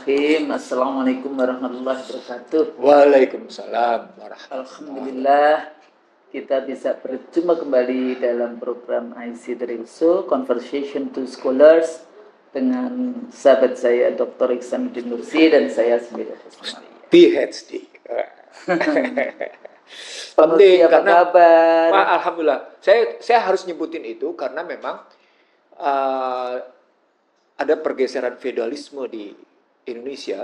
Bismillahirrahmanirrahim. Assalamualaikum warahmatullahi wabarakatuh. Waalaikumsalam warahmatullahi. Alhamdulillah kita bisa berjumpa kembali dalam program IC Drill Show Conversation to Scholars dengan sahabat saya Dr. Iksanuddin Nursi dan saya Sembilan PhD. Penting karena kabar. Alhamdulillah. Saya harus nyebutin itu karena memang ada pergeseran feodalisme di Indonesia.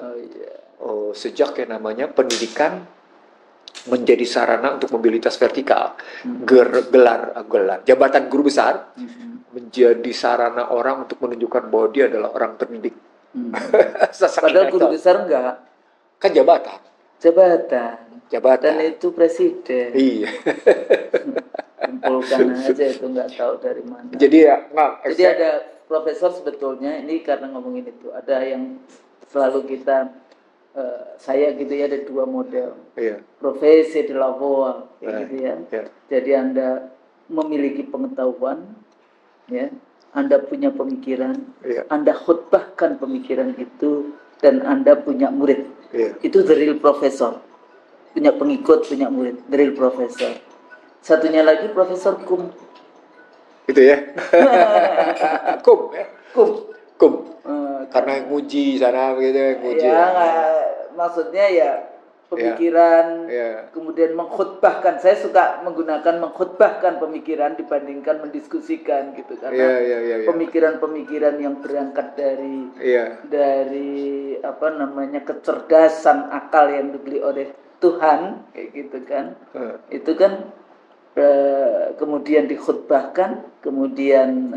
Sejak yang namanya pendidikan menjadi sarana untuk mobilitas vertikal, gelar jabatan guru besar menjadi sarana orang untuk menunjukkan bahwa dia adalah orang terdidik. Padahal guru besar enggak, kan jabatan dan itu presiden. Iya. Kumpulkan aja itu nggak tahu dari mana. Jadi ada profesor sebetulnya ini karena ngomongin itu ada yang selalu kita saya gitu ya, ada dua model. Profesi de la voix gitu ya. Jadi Anda memiliki pengetahuan ya, Anda punya pemikiran, Anda khutbahkan pemikiran itu dan Anda punya murid. Itu the real professor. Punya pengikut, punya murid, the real professor. Satunya lagi profesor kum. Itu ya. Kum. Karena nguji sana begitu, nguji. Ya, maksudnya ya pemikiran, kemudian mengkhutbahkan. Saya suka menggunakan mengkhutbahkan pemikiran dibandingkan mendiskusikan gitu, karena pemikiran-pemikiran yang berangkat dari apa namanya kecerdasan akal yang diberi oleh Tuhan kayak gitu kan. Itu kan kemudian dikhutbahkan, kemudian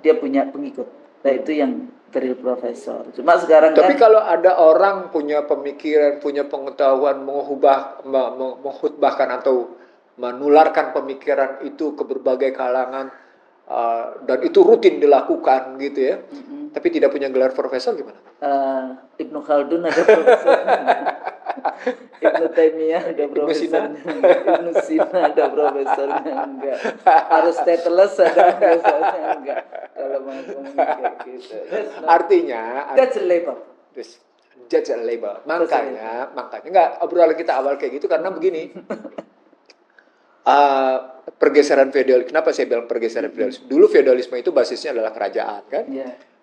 dia punya pengikut. Nah itu yang dari profesor. Cuma sekarang tapi kalau ada orang punya pemikiran, punya pengetahuan, menghutbahkan atau menularkan pemikiran itu ke berbagai kalangan, dan itu rutin dilakukan gitu ya, tapi tidak punya gelar profesor, gimana? Ibnu Khaldun ada profesor. Ibnu Taimiyah ada profesornya, Ibnu Sina ada profesornya, enggak. Aristoteles ada profesornya, enggak. Kalau mau kayak gitu. Artinya that's a label. That's a label. Makanya enggak, obrolan kita awal kayak gitu karena begini. Pergeseran feodal. Kenapa saya bilang pergeseran feodalisme? Dulu feodalisme itu basisnya adalah kerajaan kan?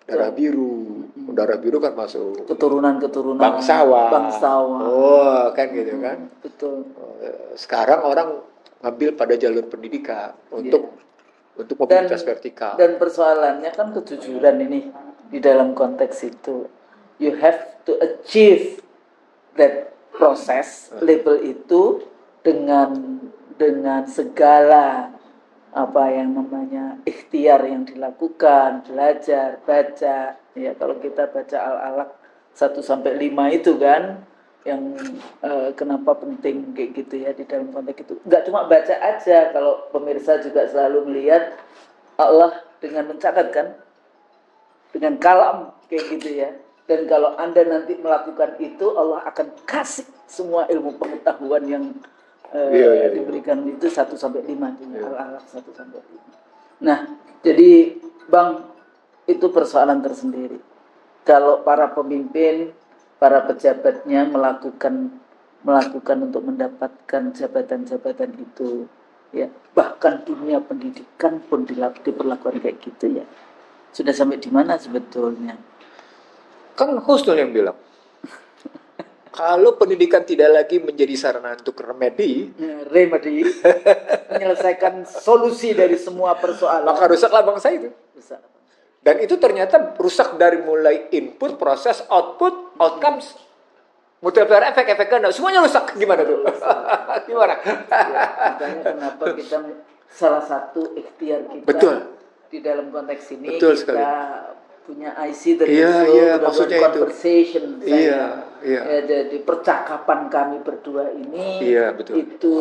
Darah biru kan masuk keturunan bangsawan. Kan gitu kan. Betul. Sekarang orang ngambil pada jalur pendidikan untuk mobilitas vertikal. Dan persoalannya kan kejujuran ini di dalam konteks itu. You have to achieve that process label itu dengan segala apa yang namanya ikhtiar yang dilakukan, belajar, baca. Ya kalau kita baca Al-Alaq 1-5 itu kan, yang kenapa penting kayak gitu ya di dalam konteks itu. Enggak cuma baca aja, kalau pemirsa juga selalu melihat Allah dengan mencatatkan, dengan kalam kayak gitu ya. Dan kalau Anda nanti melakukan itu, Allah akan kasih semua ilmu pengetahuan yang diberikan itu 1-5 di Al-Alaq 1-5. Nah, jadi Bang, itu persoalan tersendiri. Kalau para pemimpin, para pejabatnya melakukan untuk mendapatkan jabatan-jabatan itu, ya bahkan dunia pendidikan pun diperlakukan kayak gitu ya. Sudah sampai di mana sebetulnya? Kan Husnul yang bilang, kalau pendidikan tidak lagi menjadi sarana untuk remedi, menyelesaikan solusi dari semua persoalan, maka rusaklah bangsa itu. Dan itu ternyata rusak dari mulai input, proses, output, outcomes, multiplier efek ganda, semuanya rusak. Gimana tuh? Gimana? Makanya kenapa kita salah satu ikhtiar kita di dalam konteks ini kita punya IC dari conversation jadi percakapan kami berdua ini itu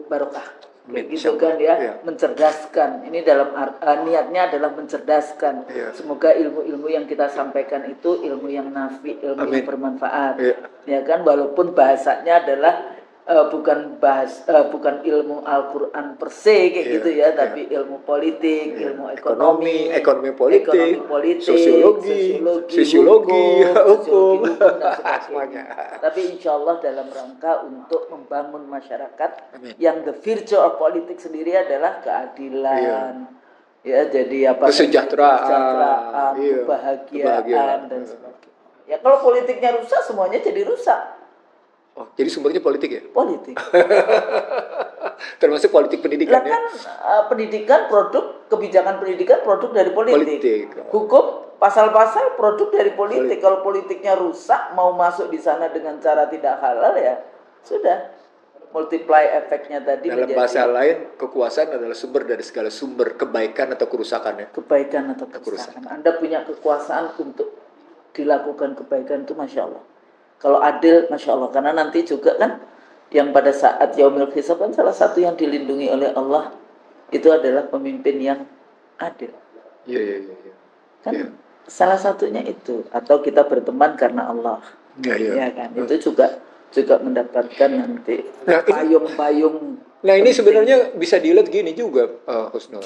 barokah gitu kan ya, mencerdaskan. Ini dalam niatnya adalah mencerdaskan. Semoga ilmu-ilmu yang kita sampaikan itu ilmu yang nafi, ilmu yang bermanfaat. Ya kan, walaupun bahasanya adalah bukan ilmu Al-Quran per se kayak gitu ya, tapi ilmu politik, ilmu ekonomi politik, sosiologi, hukum dan sebagainya. semuanya. Tapi insya Allah dalam rangka untuk membangun masyarakat yang the virtue of politik sendiri adalah keadilan, ya jadi kesejahteraan, kebahagiaan dan sebagainya. Ya kalau politiknya rusak, semuanya jadi rusak. Oh, jadi sumbernya politik ya? Politik. Termasuk politik pendidikan ya? Kan pendidikan kebijakan pendidikan produk dari politik. Hukum pasal-pasal produk dari politik. Kalau politiknya rusak, mau masuk di sana dengan cara tidak halal ya sudah. Multiply efeknya tadi dalam bahasa lain, kekuasaan adalah sumber dari segala sumber kebaikan atau kerusakan ya? Kebaikan atau kerusakan. Anda punya kekuasaan untuk dilakukan kebaikan itu Masya Allah. Kalau adil, Masya Allah. Karena nanti juga kan yang pada saat Yaumil Hisab kan salah satu yang dilindungi oleh Allah itu adalah pemimpin yang adil. Iya. Kan salah satunya itu. Atau kita berteman karena Allah. Ya kan. Itu juga mendapatkan nanti payung-payung. Nah ini sebenarnya bisa dilihat gini juga, Husnul.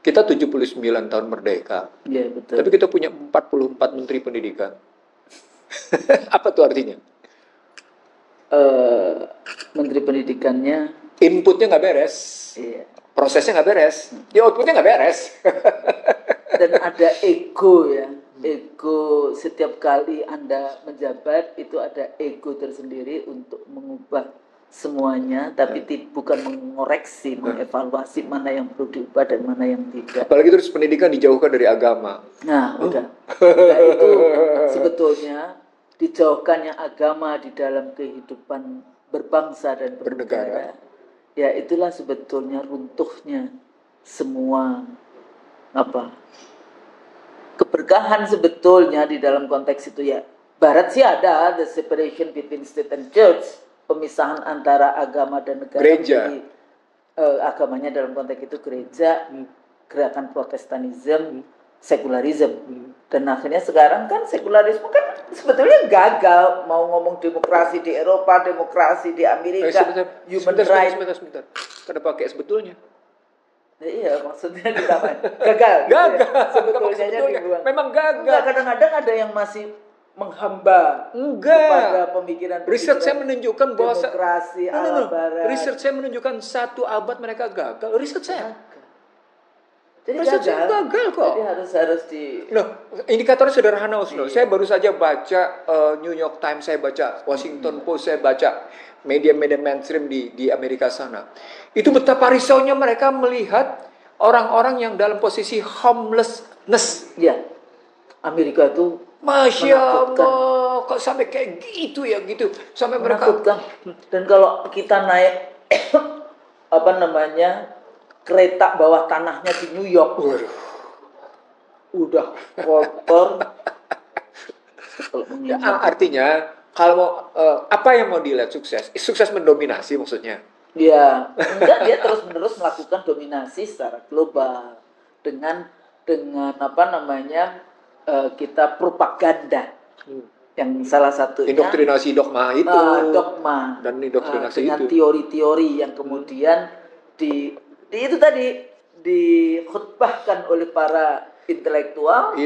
Kita 79 tahun merdeka. Iya betul. Tapi kita punya 44 menteri pendidikan. Apa tuh artinya? Menteri pendidikannya inputnya nggak beres, prosesnya nggak beres, ya outputnya nggak beres. Dan ada ego ya, ego setiap kali Anda menjabat itu ada ego tersendiri untuk mengubah semuanya, tapi bukan mengoreksi, mengevaluasi mana yang perlu diubah dan mana yang tidak. Apalagi terus pendidikan dijauhkan dari agama. Nah, udah. Nah, itu sebetulnya dijauhkannya agama di dalam kehidupan berbangsa dan bernegara. Ya, itulah sebetulnya runtuhnya semua keberkahan sebetulnya di dalam konteks itu ya. Barat sih ada the separation between state and church, pemisahan antara agama dan negara. Gereja. Jadi, agamanya dalam konteks itu gereja, gerakan Protestanisme, sekularisme. Dan akhirnya sekarang kan sekularisme kan sebetulnya gagal. Mau ngomong demokrasi di Eropa, demokrasi di Amerika, human rights. Sebentar. Kenapa pakai sebetulnya? Iya, maksudnya gagal. Sebetulnya dibuang. Memang gagal. Enggak, kadang-kadang ada yang masih menghamba kepada pemikiran. Riset saya menunjukkan bahwa demokrasi ala barat. Riset saya menunjukkan 1 abad mereka gagal. Riset saya. Jadi gagal kok. Jadi harus di. Indikatornya sederhana, Oslo. Saya baru saja baca New York Times, saya baca Washington Post, saya baca media-media mainstream di Amerika sana. Itu betapa risaunya mereka melihat orang-orang yang dalam posisi homelessness. Ya, Amerika itu Masya Allah, kok sampai kayak gitu ya gitu. Sampai mereka. Dan kalau kita naik kereta bawah tanahnya di New York, udah kotor. Artinya kalau apa yang mau dilihat sukses? Sukses mendominasi maksudnya? Ya, enggak, dia terus-menerus melakukan dominasi secara global dengan kita propaganda. Yang salah satunya indoktrinasi dogma itu. Dogma dan indoktrinasi dengan itu. Teori-teori yang kemudian itu tadi dikhutbahkan oleh para intelektual,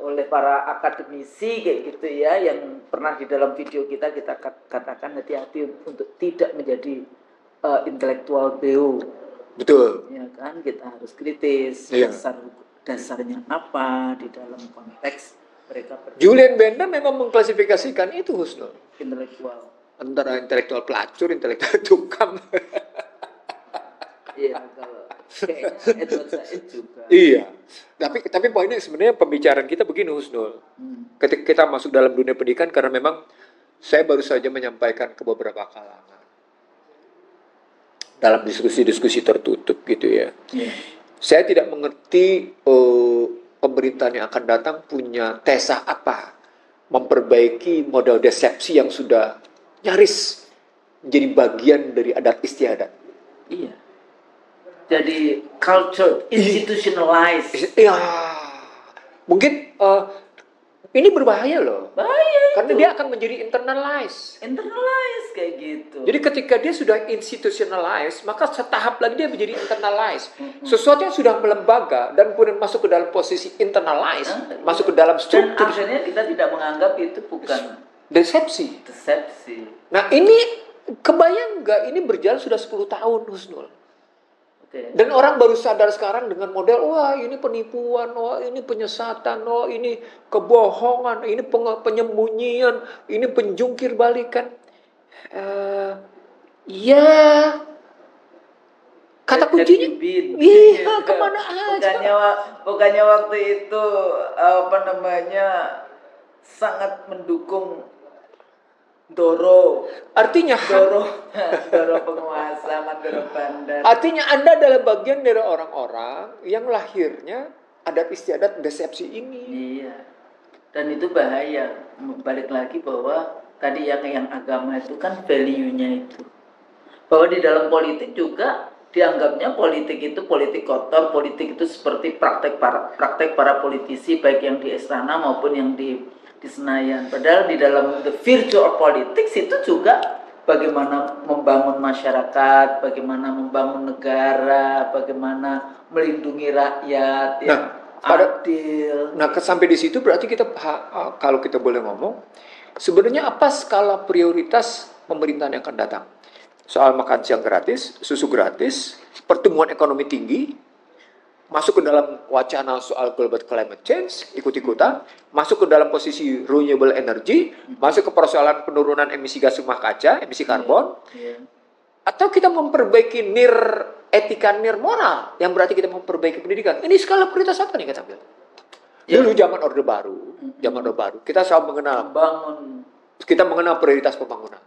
oleh para akademisi kayak gitu ya, yang pernah di dalam video kita katakan hati-hati untuk tidak menjadi intelektual BO. Betul. Ya kan, kita harus kritis dasarnya apa di dalam konteks mereka. Julian Bender memang mengklasifikasikan itu, Husnul. Intelektual. Antara intelektual pelacur, intelektual tukang. Iya, kalau kayaknya Edward Said juga. Iya. Tapi poinnya sebenarnya pembicaraan kita begini, Husnul. Ketika kita masuk dalam dunia pendidikan, karena memang saya baru saja menyampaikan ke beberapa kalangan dalam diskusi-diskusi tertutup gitu ya. Saya tidak mengerti pemerintahan yang akan datang punya tesa apa memperbaiki model desepsi yang sudah nyaris menjadi bagian dari adat istiadat. Iya. Jadi culture institutionalized. Iya. Mungkin ini berbahaya loh. Bahaya Karena dia akan menjadi internalize kayak gitu. Jadi ketika dia sudah institutionalize, maka setahap lagi dia menjadi internalize. Sesuatu yang sudah melembaga dan kemudian masuk ke dalam posisi internalize, masuk ke dalam struktur. Dan akhirnya kita tidak menganggap itu bukan desepsi. Nah ini kebayang nggak, ini berjalan sudah 10 tahun Husnul. Dan orang baru sadar sekarang dengan model, wah ini penipuan, wah ini penyesatan, wah ini kebohongan, ini penyembunyian, ini penjungkir balikan. Ya, kata kuncinya, iya kemana aja? Bukannya waktu itu sangat mendukung Doro penguasa, Mandoro Bandar. Artinya Anda adalah bagian dari orang-orang yang lahirnya adat istiadat desepsi ini. Iya. Dan itu bahaya. Balik lagi bahwa tadi yang agama itu kan value-nya itu. Bahwa di dalam politik juga dianggapnya politik itu politik kotor, politik itu seperti praktek para politisi baik yang di istana maupun yang di Senayan. Padahal di dalam the virtue of politics itu juga bagaimana membangun masyarakat, bagaimana membangun negara, bagaimana melindungi rakyat yang adil. Nah, sampai di situ berarti kita, kalau kita boleh ngomong, sebenarnya apa skala prioritas pemerintahan yang akan datang? Soal makan siang gratis, susu gratis, pertumbuhan ekonomi tinggi, masuk ke dalam wacana soal global climate change, ikut-ikutan, masuk ke dalam posisi renewable energy, masuk ke persoalan penurunan emisi gas rumah kaca, emisi karbon, atau kita memperbaiki etika moral, yang berarti kita memperbaiki pendidikan. Ini skala prioritas apa nih kita ambil? Dulu zaman Orde Baru, kita selalu mengenal prioritas pembangunan.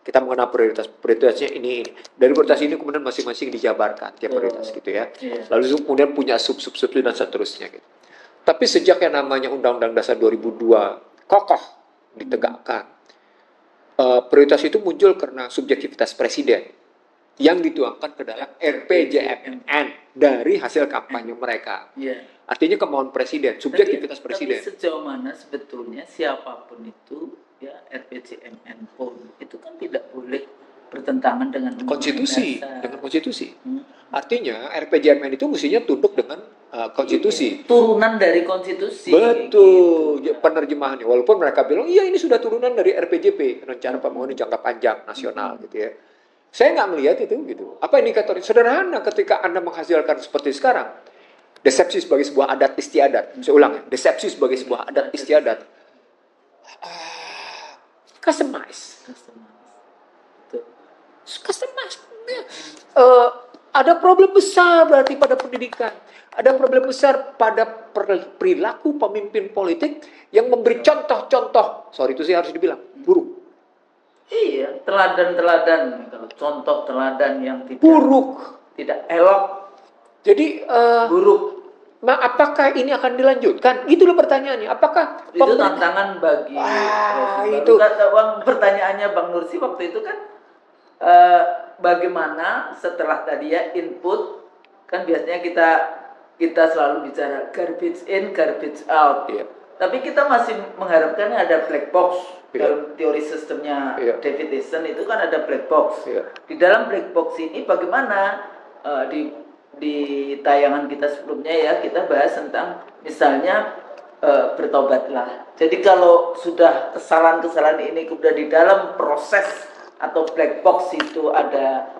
Kita mengenal prioritasnya ini. Dari prioritas ini kemudian masing-masing dijabarkan tiap prioritas gitu ya. Lalu kemudian punya sub dan seterusnya gitu. Tapi sejak yang namanya Undang-Undang Dasar 2002 kokoh ditegakkan, prioritas itu muncul karena subjektivitas presiden yang dituangkan ke dalam RPJMN dari hasil kampanye mereka. Artinya kemauan presiden, subjektivitas presiden. Tapi sejauh mana sebetulnya siapapun itu, ya RPJMN pun itu kan tidak boleh bertentangan dengan konstitusi. Artinya RPJMN itu mestinya tunduk dengan konstitusi. Turunan dari konstitusi. Betul, gitu. Penerjemahannya. Walaupun mereka bilang, iya ini sudah turunan dari RPJP, Rencana Pembangunan Jangka Panjang Nasional, gitu ya. Saya nggak melihat itu, gitu. Apa indikatornya? Sederhana, ketika Anda menghasilkan seperti sekarang, desepsi sebagai sebuah adat istiadat. Saya ulang ya, desepsi sebagai sebuah adat istiadat. Customize. Ada problem besar berarti pada pendidikan. Ada problem besar pada perilaku pemimpin politik yang memberi contoh-contoh. Sorry itu sih harus dibilang buruk. Iya, teladan-teladan, contoh teladan yang tidak buruk, tidak elok. Jadi buruk. Apakah ini akan dilanjutkan? Itulah pertanyaannya. Apakah itu tantangan bagi itu pertanyaannya Bang Nursi waktu itu kan bagaimana setelah tadi ya input, kan biasanya kita selalu bicara garbage in, garbage out. Tapi kita masih mengharapkan ada black box. Dalam teori sistemnya David Easton itu kan ada black box. Di dalam black box ini bagaimana di tayangan kita sebelumnya ya kita bahas tentang misalnya bertobatlah. Jadi kalau sudah kesalahan-kesalahan ini kemudian di dalam proses atau black box itu ada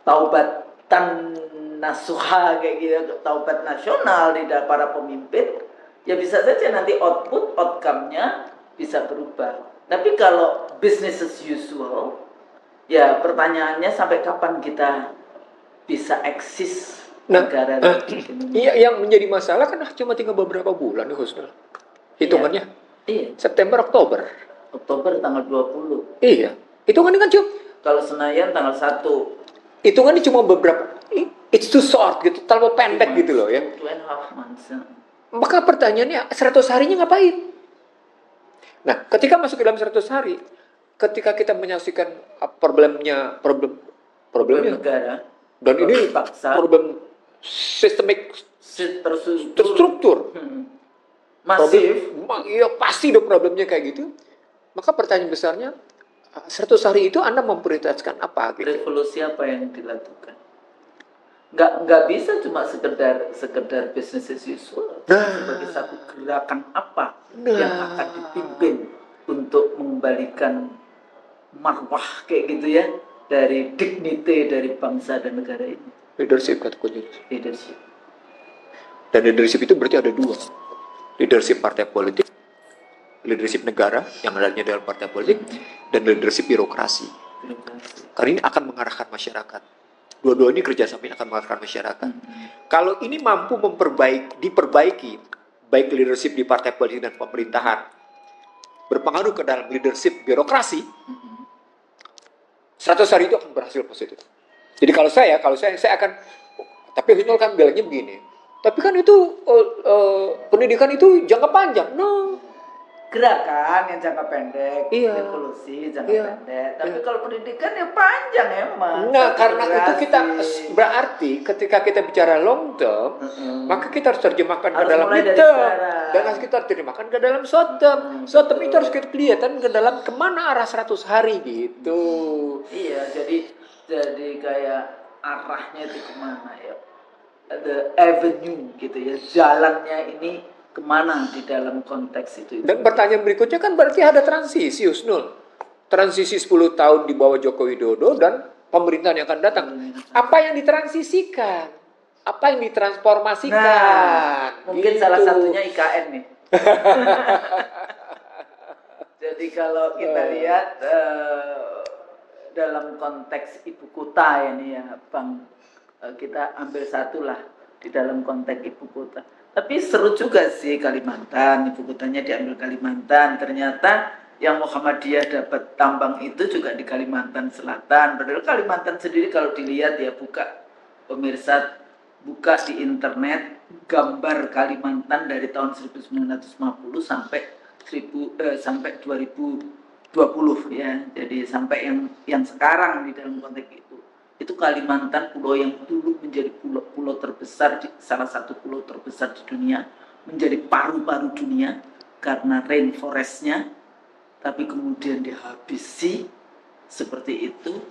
taubatan nasuha kayak gitu, taubat nasional di para pemimpin, ya bisa saja nanti outcome-nya bisa berubah. Tapi kalau business as usual, ya pertanyaannya sampai kapan kita bisa eksis negara iya, yang menjadi masalah kan cuma tinggal beberapa bulan nih Husnul. Hitungannya. Iya. September, Oktober tanggal 20. Iya. Hitungannya kan cuma kalau Senayan tanggal 1. Hitungannya cuma beberapa. It's too short gitu, terlalu pendek gitu loh ya. 2.5 months. Maka pertanyaannya 100 harinya ngapain? Nah, ketika masuk ke dalam 100 hari, ketika kita menyaksikan problemnya negara dan ini problem sistemik terstruktur. Masif. Iya pasti ada problemnya kayak gitu. Maka pertanyaan besarnya, 100 hari itu Anda memprioritaskan apa? Gitu. Revolusi apa yang dilakukan? Nggak bisa cuma sekedar business as usual. Sebagai satu gerakan apa yang akan dipimpin untuk mengembalikan marwah kayak gitu ya, dari dignity dari bangsa dan negara ini. Leadership kata kunci. Leadership. Dan leadership itu berarti ada dua. Leadership partai politik, leadership negara yang adanya dalam partai politik, dan leadership birokrasi. Karena ini akan mengarahkan masyarakat. Dua-dua ini kerjasama akan mengarahkan masyarakat. Kalau ini mampu diperbaiki, baik leadership di partai politik dan pemerintahan, berpengaruh ke dalam leadership birokrasi, 100 hari itu akan berhasil positif. Jadi kalau saya akan, tapi Hinol kan bilangnya begini. Tapi kan itu pendidikan itu jangka panjang. No. Gerakan yang jangka pendek, Iya. revolusi jangka pendek. Tapi kalau pendidikan ya panjang emang. Nah, karena itu kita berarti ketika kita bicara long term, maka kita harus terjemahkan ke dalam mid term, dan harus kita terjemahkan ke dalam short term. Short term itu harus kita kelihatan ke dalam kemana arah 100 hari gitu. Iya, jadi kayak arahnya itu kemana ya? The avenue gitu ya, jalannya ini kemana di dalam konteks itu. Dan pertanyaan berikutnya kan berarti ada transisi, Husnul. Transisi 10 tahun di bawah Joko Widodo dan pemerintahan yang akan datang. Apa yang ditransisikan? Apa yang ditransformasikan? Nah, mungkin gitu. salah satunya IKN nih. Jadi kalau kita lihat dalam konteks ibu kota ini ya, Bang, kita ambil satu lah di dalam konteks ibu kota. Tapi seru juga sih Kalimantan, ibu kotanya diambil Kalimantan. Ternyata yang Muhammadiyah dapat tambang itu juga di Kalimantan Selatan. Padahal Kalimantan sendiri kalau dilihat ya, pemirsa buka di internet gambar Kalimantan dari tahun 1950 sampai 2020 ya. Jadi sampai yang sekarang di dalam konteks itu Kalimantan, pulau yang dulu menjadi pulau terbesar, salah satu pulau terbesar di dunia, menjadi paru-paru dunia karena rainforestnya, tapi kemudian dihabisi seperti itu.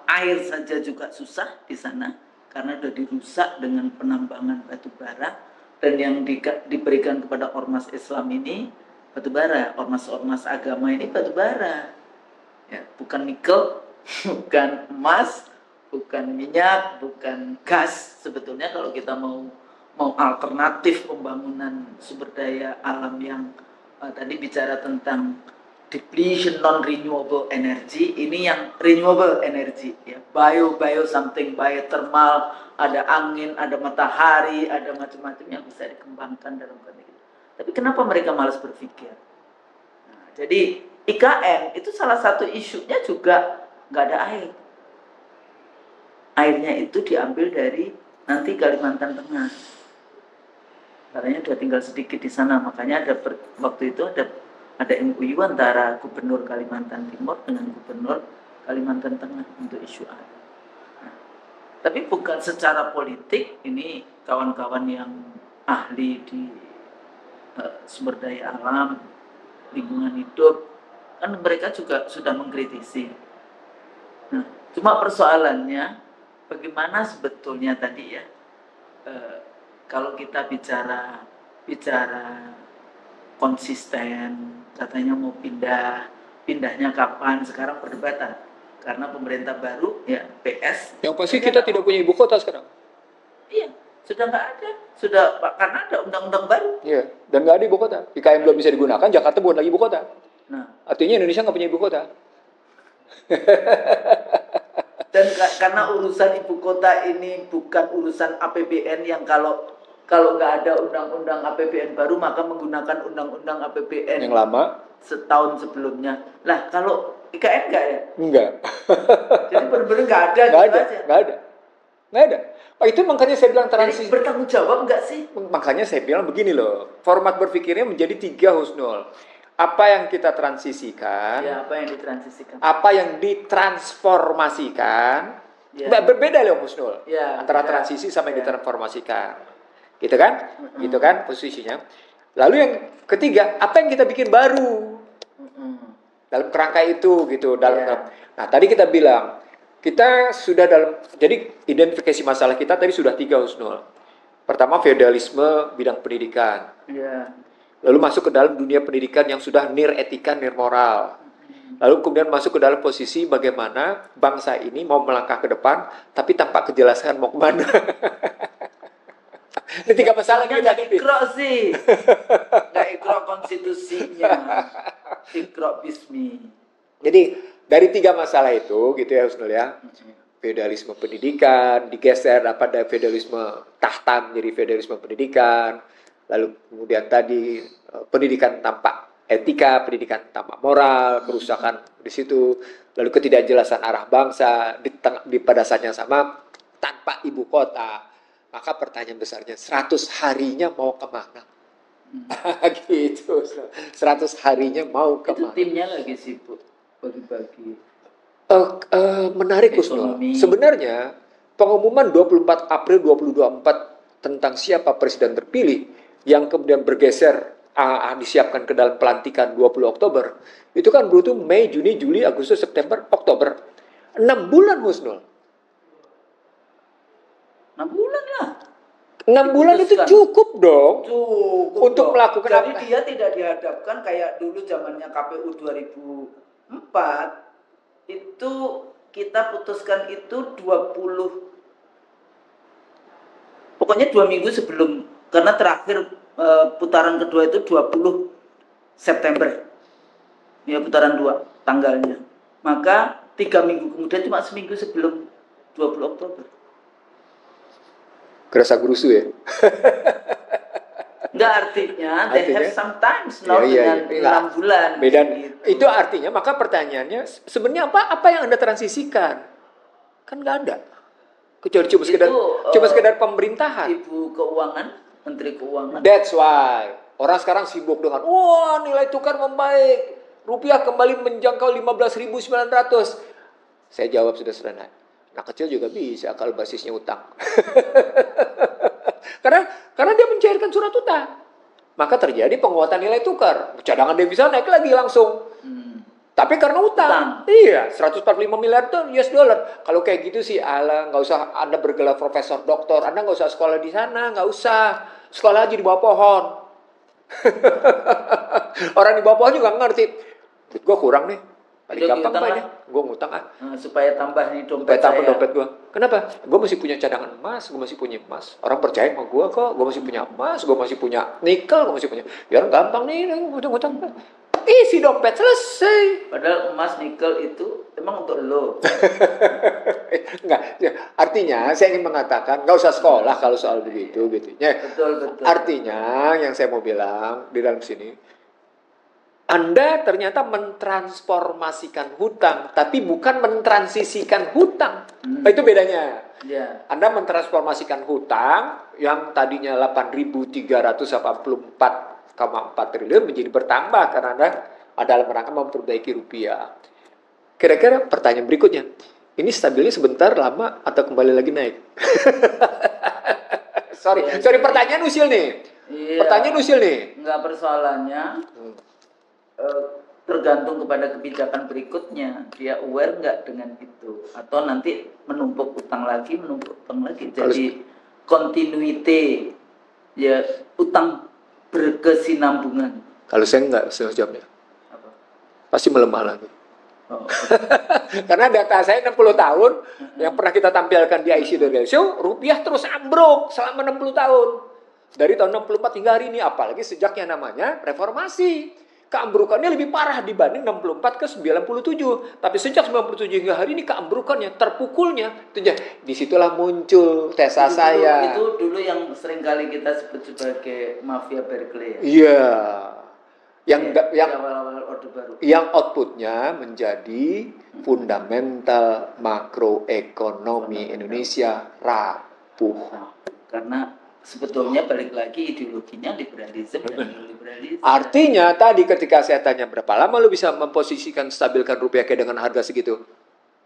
Air saja juga susah di sana karena sudah dirusak dengan penambangan batu bara, dan yang diberikan kepada ormas Islam ini batu bara, ormas-ormas agama ini batu bara, ya, bukan nikel, bukan emas, bukan minyak, bukan gas. Sebetulnya kalau kita mau alternatif pembangunan sumber daya alam yang tadi bicara tentang depletion non renewable energy, ini yang renewable energy ya, bio something, biothermal, ada angin, ada matahari, ada macam-macam yang bisa dikembangkan dalam konteks itu. Tapi kenapa mereka malas berpikir? Nah, jadi IKN itu salah satu isunya juga nggak ada air. Airnya itu diambil dari nanti Kalimantan Tengah. Katanya udah tinggal sedikit di sana, makanya waktu itu ada MOU antara Gubernur Kalimantan Timur dengan Gubernur Kalimantan Tengah untuk isu air. Nah, tapi bukan secara politik, ini kawan-kawan yang ahli di sumber daya alam, lingkungan hidup, kan mereka juga sudah mengkritisi. Nah, cuma persoalannya bagaimana sebetulnya tadi ya, kalau kita bicara konsisten, katanya mau pindahnya kapan, sekarang perdebatan karena pemerintah baru ya, PS. Yang pasti kita tidak punya ibu kota sekarang. Iya, sudah nggak ada, karena ada undang-undang baru. Iya, dan nggak ada ibu kota. IKN belum bisa digunakan, Jakarta bukan lagi ibu kota. Nah, artinya Indonesia nggak punya ibu kota. Dan karena urusan ibu kota ini bukan urusan APBN yang kalau nggak ada undang-undang APBN baru maka menggunakan undang-undang APBN yang lama setahun sebelumnya. Lah kalau IKN nggak ya? Enggak. Jadi benar-benar nggak ada. Nggak ada. Oh, itu makanya saya bilang transisi. Jadi bertanggung jawab nggak sih? Makanya saya bilang begini loh, format berpikirnya menjadi 3, Husnul. Apa yang kita transisikan? Ya, apa yang ditransisikan? Apa yang ditransformasikan? Ya. Berbeda loh, Husnul. Ya, antara transisi sama yang ditransformasikan. Gitu kan? Gitu kan posisinya. Lalu yang ketiga, apa yang kita bikin baru dalam kerangka itu gitu. Nah, tadi kita bilang kita sudah jadi identifikasi masalah kita tadi sudah 3, Husnul. Pertama, feodalisme bidang pendidikan. Lalu masuk ke dalam dunia pendidikan yang sudah nir etika, nir moral. Lalu kemudian masuk ke dalam posisi bagaimana bangsa ini mau melangkah ke depan, tapi tanpa kejelasan mau kemana. Ini 3 masalah kita hadapi. Ikrok sih. Nggak ikrok konstitusinya. Ikrok bismi. Jadi dari 3 masalah itu gitu ya Husnul ya. Feodalisme pendidikan, digeser dari feodalisme tahta menjadi feodalisme pendidikan. Lalu kemudian tadi pendidikan tanpa etika, pendidikan tanpa moral, kerusakan di situ, lalu ketidakjelasan arah bangsa pada saat yang sama tanpa ibu kota. Maka pertanyaan besarnya 100 harinya mau kemana? Gitu. 100 harinya mau kemana? Itu timnya lagi sibuk bagi-bagi. Menarik Husnul. Sebenarnya pengumuman 24 April 2024 tentang siapa presiden terpilih yang kemudian bergeser disiapkan ke dalam pelantikan 20 Oktober, itu kan butuh Mei, Juni, Juli, Agustus, September, Oktober. 6 bulan, Husnul. 6 bulan lah. 6 bulan itu cukup dong. Cukup untuk dong. melakukan Jadi apa? dia tidak dihadapkan kayak dulu zamannya KPU 2004. Itu kita putuskan itu 20. Pokoknya 2 minggu sebelum, karena terakhir putaran kedua itu 20 September. Ya, putaran 2 tanggalnya. Maka 3 minggu kemudian, cuma seminggu sebelum 20 Oktober. Kerasa gerusu ya? Enggak, artinya they have sometimes not dengan 6 bulan. Beda. Gitu. Itu artinya, maka pertanyaannya sebenarnya apa yang Anda transisikan? Kan nggak ada. Kecuali cuma sekedar pemerintahan. Ibu Keuangan, Menteri Keuangan. That's why orang sekarang sibuk dengan nilai tukar membaik, rupiah kembali menjangkau 15.900. Saya jawab sudah sederhana. Anak kecil juga bisa kalau basisnya utang. karena dia mencairkan surat utang. Maka terjadi penguatan nilai tukar. Cadangan devisa naik lagi langsung. Tapi karena utang. Iya, 145 miliar US dollar. Kalau kayak gitu sih, nggak usah Anda bergelar profesor, doktor. Anda nggak usah sekolah di sana, nggak usah. Sekolah aja di bawah pohon. Orang di bawah pohon juga ngerti. Gue kurang nih. Paling gampang apa ini? Gue ngutang supaya tambah nih dompet supaya tambah dompet gue. Kenapa? Gue masih punya cadangan emas, gue masih punya emas. Orang percaya sama gue kok. Gue masih punya emas, gue masih punya nikel, gue masih punya. Biar gampang nih, ngutang. Isi dompet selesai. Padahal emas, nikel itu emang untuk lo. Enggak, artinya saya ingin mengatakan nggak usah sekolah kalau soal begitu gitu. Ya, betul. Artinya yang saya mau bilang di dalam sini, Anda ternyata mentransformasikan hutang, tapi bukan mentransisikan hutang. Itu bedanya. Yeah. Anda mentransformasikan hutang yang tadinya 8.384,4 triliun menjadi bertambah karena Anda dalam rangka memperbaiki rupiah. Kira-kira pertanyaan berikutnya, ini stabilnya sebentar, lama, atau kembali lagi naik? Sorry, pertanyaan usil nih. Iya. Pertanyaan usil nih. Enggak, persoalannya tergantung kepada kebijakan berikutnya. Dia aware nggak dengan itu, atau nanti menumpuk utang lagi. Jadi continuity, ya, utang berkesinambungan. Kalau saya nggak jawabnya, pasti melemah lagi. Karena data saya 60 tahun yang pernah kita tampilkan di IC Show, rupiah terus ambruk selama 60 tahun. Dari tahun 64 hingga hari ini, apalagi sejak yang namanya reformasi. Keambrukannya lebih parah dibanding 64 ke 97. Tapi sejak 97 hingga hari ini keambrukannya, terpukulnya. Disitulah muncul tesa saya. Itu dulu yang sering kali kita sebut sebagai mafia Berkeley. Iya. Yang awal-awal Orde Baru. Yang outputnya menjadi fundamental makroekonomi Indonesia rapuh. Karena sebetulnya balik lagi ideologinya liberalisme dan neoliberalisme. Artinya tadi ketika saya tanya berapa lama lu bisa memposisikan stabilkan rupiah kayak dengan harga segitu?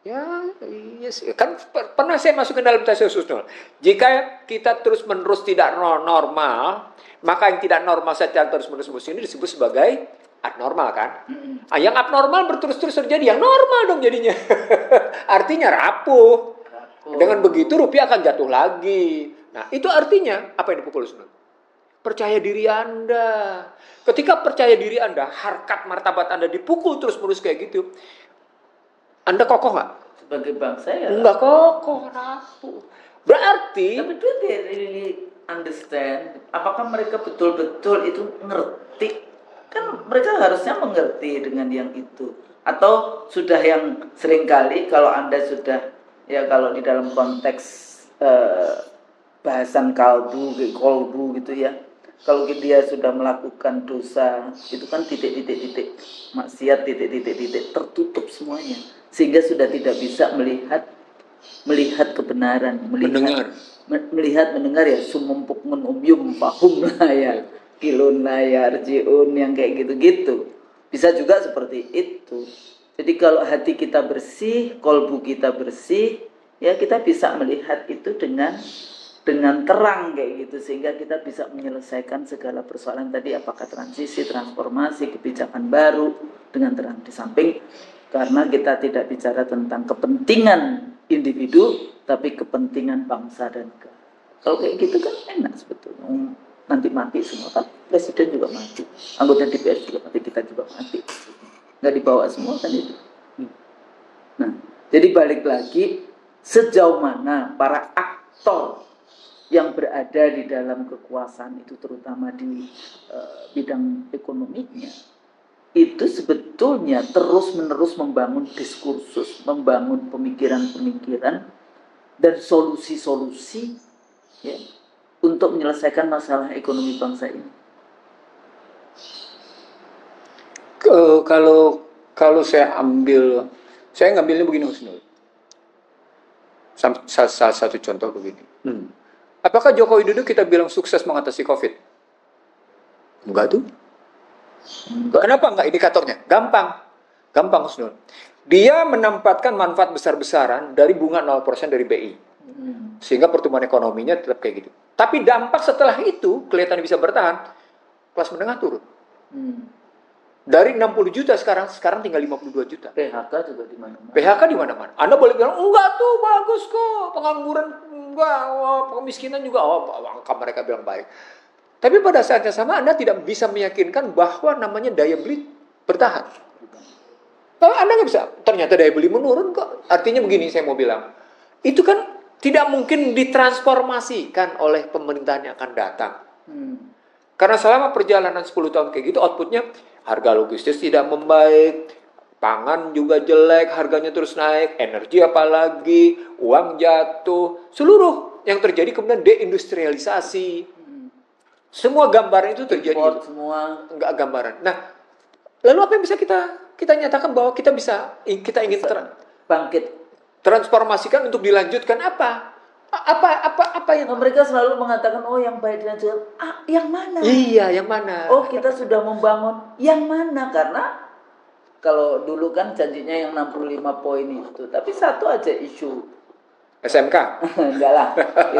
Ya, iya sih. Kan pernah saya masuk ke dalam tes khusus. Jika kita terus-menerus tidak normal, maka yang tidak normal secara terus-menerus ini disebut sebagai abnormal kan? Yang abnormal berterus-terus terjadi, yang normal dong jadinya. Artinya rapuh. Dengan begitu rupiah akan jatuh lagi. Nah, itu artinya apa yang dipukul Ustaz? Percaya diri Anda. Ketika percaya diri Anda, harkat martabat Anda dipukul terus-menerus kayak gitu, Anda kokoh nggak? Sebagai bangsa ya. Enggak kokoh, rapuh. Berarti. Tapi do they really understand? Apakah mereka betul-betul itu ngerti? Kan mereka harusnya mengerti dengan yang itu. Atau sudah yang seringkali kalau Anda sudah, ya kalau di dalam konteks bahasan kolbu gitu ya. Kalau dia sudah melakukan dosa, itu kan titik-titik maksiat, titik-titik tertutup semuanya. Sehingga sudah tidak bisa melihat kebenaran, mendengar ya sumum pukmun umyum fahum lah ya, kilun lah ya, arjiun yang kayak gitu-gitu. Bisa juga seperti itu. Jadi kalau hati kita bersih, kolbu kita bersih, ya kita bisa melihat itu dengan terang kayak gitu, sehingga kita bisa menyelesaikan segala persoalan tadi, apakah transisi, transformasi, kebijakan baru dengan terang. Di samping karena kita tidak bicara tentang kepentingan individu, tapi kepentingan bangsa dan negara. Kalau kayak gitu kan enak sebetulnya. Nanti mati semua kan, presiden juga mati, anggota DPR juga mati, kita juga mati. Nggak dibawa semua kan itu. Nah, jadi balik lagi, sejauh mana para aktor yang berada di dalam kekuasaan itu, terutama di bidang ekonominya, itu sebetulnya terus-menerus membangun diskursus, membangun pemikiran-pemikiran dan solusi-solusi ya, untuk menyelesaikan masalah ekonomi bangsa ini. Kalau saya ngambilnya begini Mas Nur. Salah satu contoh begini. Apakah Joko Widodo kita bilang sukses mengatasi COVID? Enggak tuh. Kenapa enggak indikatornya? Gampang Mas Nur. Dia menempatkan manfaat besar-besaran dari bunga 0% dari BI. Sehingga pertumbuhan ekonominya tetap kayak gitu. Tapi dampak setelah itu kelihatan bisa bertahan. Kelas menengah turun. Dari 60 juta sekarang tinggal 52 juta. PHK juga di mana-mana. PHK di mana-mana. Anda boleh bilang enggak tuh bagus kok, pengangguran enggak, kemiskinan juga angka mereka bilang baik. Tapi pada saat yang sama Anda tidak bisa meyakinkan bahwa namanya daya beli bertahan. Anda nggak bisa. Ternyata daya beli menurun kok. Artinya begini saya mau bilang, itu kan tidak mungkin ditransformasikan oleh pemerintahan yang akan datang. Karena selama perjalanan 10 tahun kayak gitu, outputnya harga logistik tidak membaik, pangan juga jelek, harganya terus naik, energi apalagi, uang jatuh, seluruh yang terjadi kemudian deindustrialisasi. Semua gambaran itu terjadi. Import semua. Enggak gambaran. Nah, lalu apa yang bisa kita nyatakan bahwa kita ingin bangkit, transformasikan untuk dilanjutkan apa yang mereka selalu mengatakan yang baik dilanjutkan. Yang mana? Iya, yang mana? Kita sudah membangun yang mana? Karena kalau dulu kan janjinya yang 65 poin itu, tapi satu aja isu SMK. Enggak lah,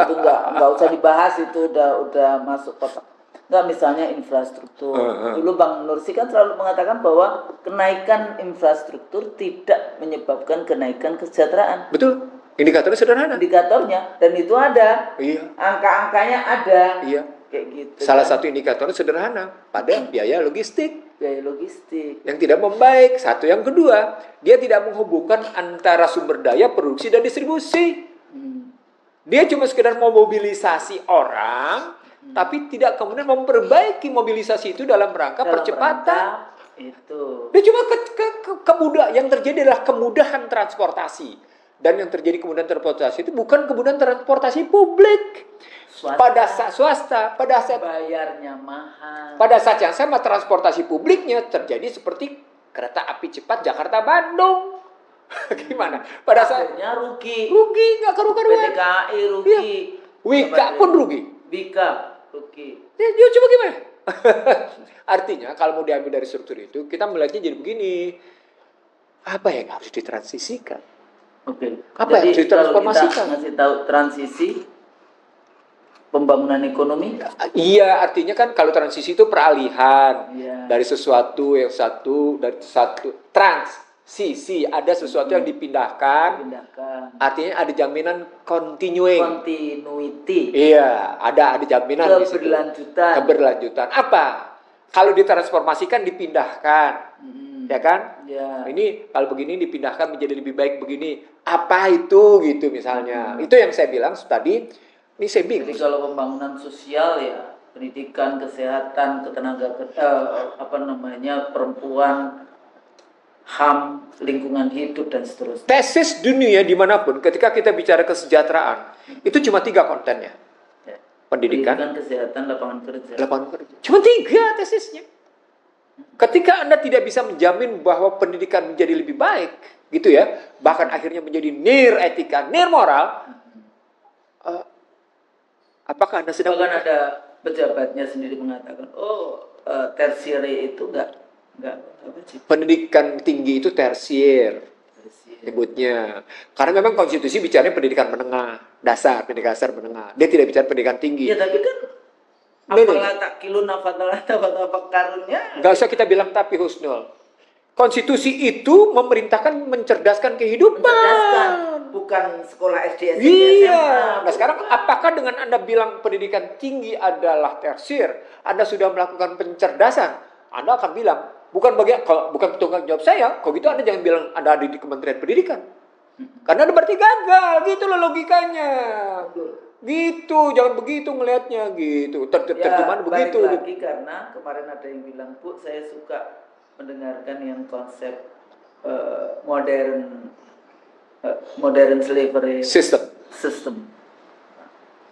itu enggak usah dibahas, itu udah masuk kotak. Enggak, misalnya infrastruktur. Dulu Bang Nursi kan selalu mengatakan bahwa kenaikan infrastruktur tidak menyebabkan kenaikan kesejahteraan. Betul. Indikatornya sederhana. Indikatornya, dan itu ada. Iya. Angka-angkanya ada. Iya. Kayak gitu. Salah satu indikatornya sederhana, pada biaya logistik. Biaya logistik. Yang tidak membaik. Satu, yang kedua, dia tidak menghubungkan antara sumber daya, produksi dan distribusi. Dia cuma sekedar memobilisasi orang, tapi tidak kemudian memperbaiki mobilisasi itu dalam rangka percepatan. Itu. Dia cuma yang terjadi adalah kemudahan transportasi. Dan yang terjadi kemudian transportasi itu bukan kemudian transportasi publik. Pada saat swasta, pada saat bayarnya mahal. Pada saat yang sama transportasi publiknya terjadi seperti kereta api cepat Jakarta-Bandung. Gimana? Pada saatnya rugi nggak karu-karuan. PT KAI rugi. Ya. Wika pun rugi. Ya, coba gimana? Artinya kalau mau diambil dari struktur itu, kita melihatnya jadi begini. Apa yang harus ditransisikan? Oke. Apa yang harus Jadi kalau kita ditransformasikan? ngasih tahu transisi pembangunan ekonomi, Iya, artinya kan kalau transisi itu peralihan ya, dari sesuatu yang satu, dari satu transisi, ada sesuatu yang dipindahkan, pindahkan artinya ada jaminan continuing. continuity, Iya, ada jaminan di situ. Keberlanjutan. Apa? Kalau ditransformasikan dipindahkan, ya kan? Ya. Ini kalau begini dipindahkan menjadi lebih baik begini. Apa itu gitu misalnya? Itu yang saya bilang tadi. Ini saya bingung. Jadi kalau pembangunan sosial ya pendidikan, kesehatan, perempuan, HAM, lingkungan hidup dan seterusnya. Tesis dunia dimanapun ketika kita bicara kesejahteraan itu cuma 3 kontennya. Ya. Pendidikan, kesehatan, lapangan kerja. Cuma 3 tesisnya. Ketika Anda tidak bisa menjamin bahwa pendidikan menjadi lebih baik, gitu ya, bahkan akhirnya menjadi nir etika, nir moral, apakah Anda sedang... Bahkan ada pejabatnya sendiri mengatakan, tersiere itu enggak apa sih? Pendidikan tinggi itu tersier, nyebutnya. Karena memang konstitusi bicaranya pendidikan menengah, dasar, pendidikan dasar menengah. Dia tidak bicara pendidikan tinggi. Ya tapi kan apalah takilun afatala karunnya. Gak usah kita bilang tapi Husnul. Konstitusi itu memerintahkan mencerdaskan kehidupan. Bukan sekolah SD, SMP, iya. SMA. Nah sekarang apakah dengan Anda bilang pendidikan tinggi adalah tersier, Anda sudah melakukan pencerdasan, Anda akan bilang, bukan tanggung jawab saya, kalau gitu Anda jangan bilang Anda ada di Kementerian Pendidikan. Karena Anda berarti gagal, gitu loh logikanya. Gitu, jangan begitu ngelihatnya gitu. Terjemahan begitu. Lagi karena kemarin ada yang bilang, Bu, saya suka mendengarkan yang konsep modern slavery system.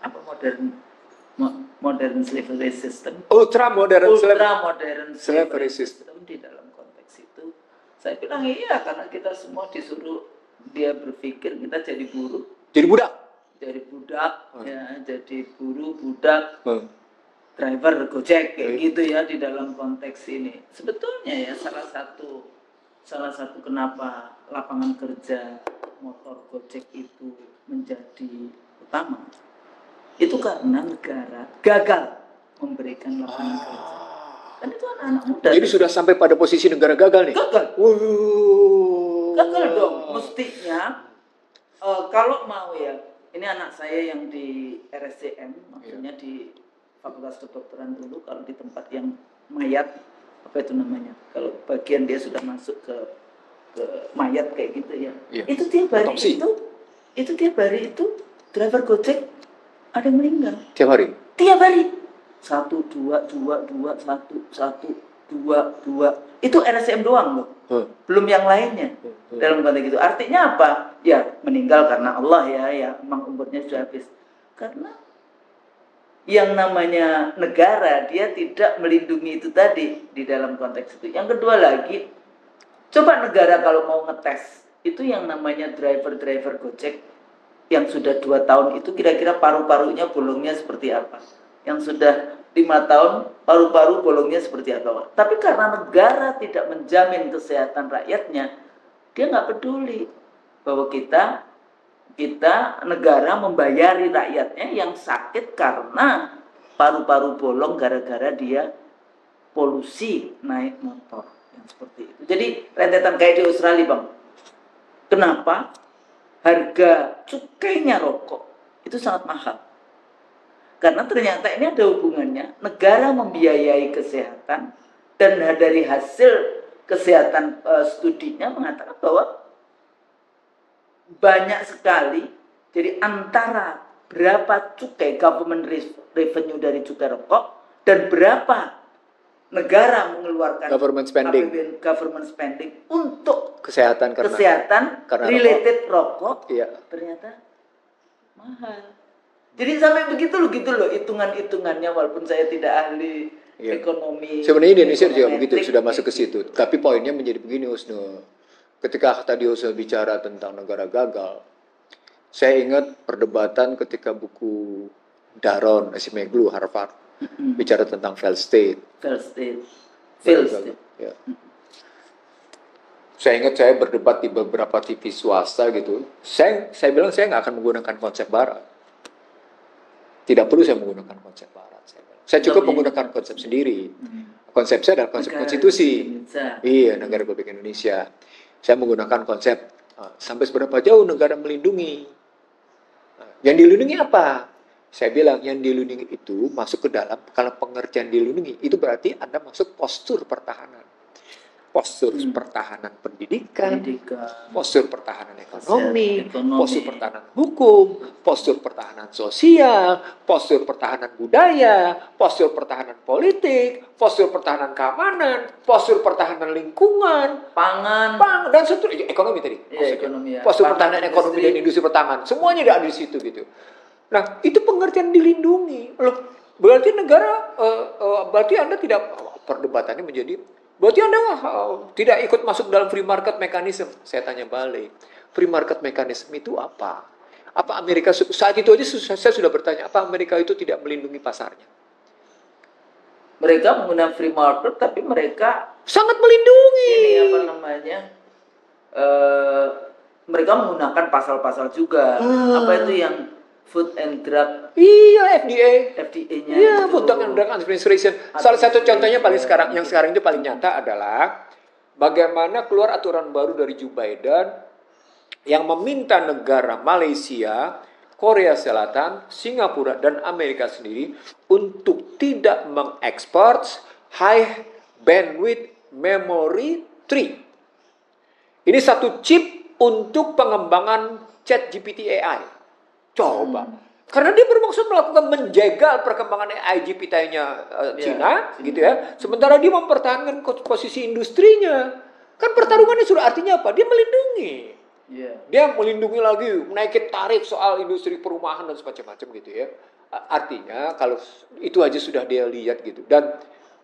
Apa modern slavery system? Ultra modern slavery system di dalam konteks itu. Saya bilang iya, karena kita semua disuruh dia berpikir kita jadi buruh. Jadi budak. Ya, jadi buruh, budak. Driver Gojek kayak gitu ya di dalam konteks ini. Sebetulnya ya salah satu kenapa lapangan kerja motor Gojek itu menjadi utama. Itu karena negara gagal memberikan lapangan kerja. Kan itu anak-anak muda. Jadi sudah sampai pada posisi negara gagal nih. Gagal. Gagal dong. Mestinya kalau mau ya, ini anak saya yang di RSCM, maksudnya di Fakultas Kedokteran dulu, kalau di tempat yang mayat, apa itu namanya? Kalau bagian dia sudah masuk ke mayat kayak gitu ya. Iya. Itu tiap hari itu driver Gojek ada yang meninggal. Tiap hari. 1, 2, 1, 2. Itu RSCM doang loh. Belum yang lainnya. Dalam konteks itu. Artinya apa? Ya, meninggal karena Allah ya emang umurnya sudah habis. Karena yang namanya negara dia tidak melindungi itu tadi di dalam konteks itu. Yang kedua lagi, coba negara kalau mau ngetes itu yang namanya driver Gojek yang sudah 2 tahun itu kira-kira paru-parunya bolongnya seperti apa? Yang sudah 5 tahun paru-paru bolongnya seperti apa? Tapi karena negara tidak menjamin kesehatan rakyatnya, dia nggak peduli bahwa kita negara membayari rakyatnya yang sakit karena paru-paru bolong gara-gara dia polusi naik motor yang seperti itu. Jadi rentetan kayak di Australia, Bang. Kenapa harga cukainya rokok itu sangat mahal? Karena ternyata ini ada hubungannya, negara membiayai kesehatan dan dari hasil kesehatan studinya mengatakan bahwa banyak sekali, jadi antara berapa cukai government revenue dari cukai rokok dan berapa negara mengeluarkan government spending untuk kesehatan karena related rokok, iya. Ternyata mahal. Jadi sampai begitu loh hitungannya, walaupun saya tidak ahli ekonomi. Sebenarnya di Indonesia juga begitu, sudah masuk ke situ. Tapi poinnya menjadi begini, Husnul. Ketika tadi Husnul bicara tentang negara gagal, saya ingat perdebatan ketika buku Daron Acemoglu Harvard bicara tentang failed state. Failed state. Ya. Saya ingat saya berdebat di beberapa TV swasta gitu. Saya bilang saya nggak akan menggunakan konsep barat. Tidak perlu saya menggunakan konsep barat. Saya cukup menggunakan konsep sendiri. Konsep saya adalah konsep konstitusi. Iya, Negara Republik Indonesia. Saya menggunakan konsep sampai seberapa jauh negara melindungi. Yang dilindungi apa? Saya bilang yang dilindungi itu masuk ke dalam, kalau pengertian dilindungi itu berarti Anda masuk postur pertahanan. Postur pertahanan pendidikan, postur pertahanan ekonomi, postur pertahanan hukum, postur pertahanan sosial, postur pertahanan budaya, postur pertahanan politik, postur pertahanan keamanan, postur pertahanan lingkungan, pangan, dan seterusnya, ekonomi tadi. Ya, ekonomi, ya. Postur pertahanan ekonomi dan industri pertahanan, semuanya ada di situ gitu. Nah, itu pengertian dilindungi. Loh, berarti negara, berarti Anda tidak, perdebatannya menjadi, berarti Anda tidak ikut masuk dalam free market mechanism. Saya tanya balik, free market mechanism itu apa? Apa Amerika, saat itu aja saya sudah bertanya, apa Amerika itu tidak melindungi pasarnya? Mereka menggunakan free market, tapi mereka sangat melindungi. Ini apa namanya? Mereka menggunakan pasal-pasal juga. Apa itu yang Food and Drug? Iya, FDA-nya. Iya, Food and Drug Administration. Salah satu contohnya paling sekarang, yang sekarang itu paling nyata adalah bagaimana keluar aturan baru dari Joe Biden yang meminta negara Malaysia, Korea Selatan, Singapura, dan Amerika sendiri untuk tidak mengekspor high bandwidth memory 3. Ini satu chip untuk pengembangan ChatGPT AI. Coba. Karena dia bermaksud melakukan menjegal perkembangan AI GPT-nya Cina, gitu ya. Sementara dia mempertahankan posisi industrinya. Kan pertarungannya sudah artinya apa? Dia melindungi. Dia melindungi lagi, menaikin tarif soal industri perumahan dan semacam-macam gitu ya. Artinya kalau itu aja sudah dia lihat gitu. Dan